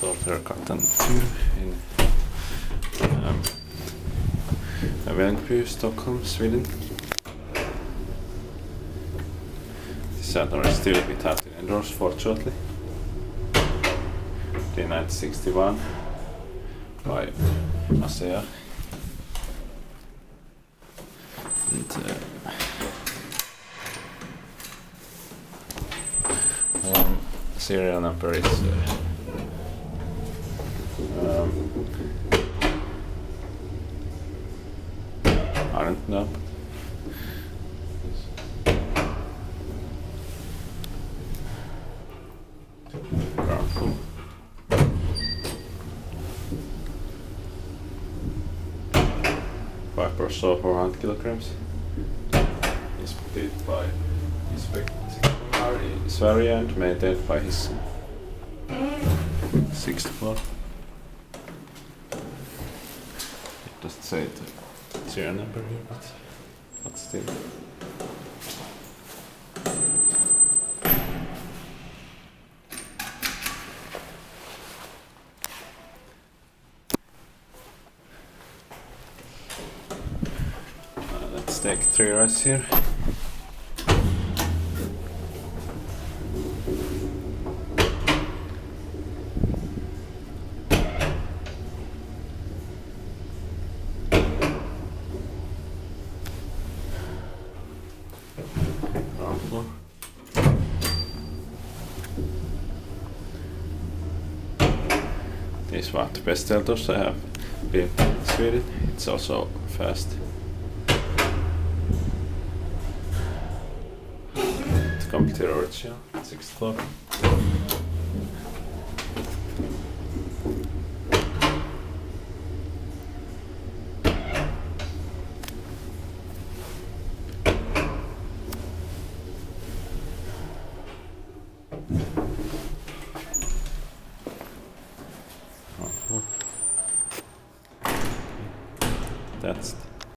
Sorterargatan 2 in Vällingby, Stockholm, Sweden. This center is still without indoors, fortunately. In 1961 by ASEA. And, serial number is I don't know. Five or so 400 kilograms. Inspected by is variant maintained by his sixth floor. It doesn't say the serial number here, but still. Let's take 3 rides here. These are the best shelters I have been in Sweden. It's also fast. It's completely original, 6th floor. That's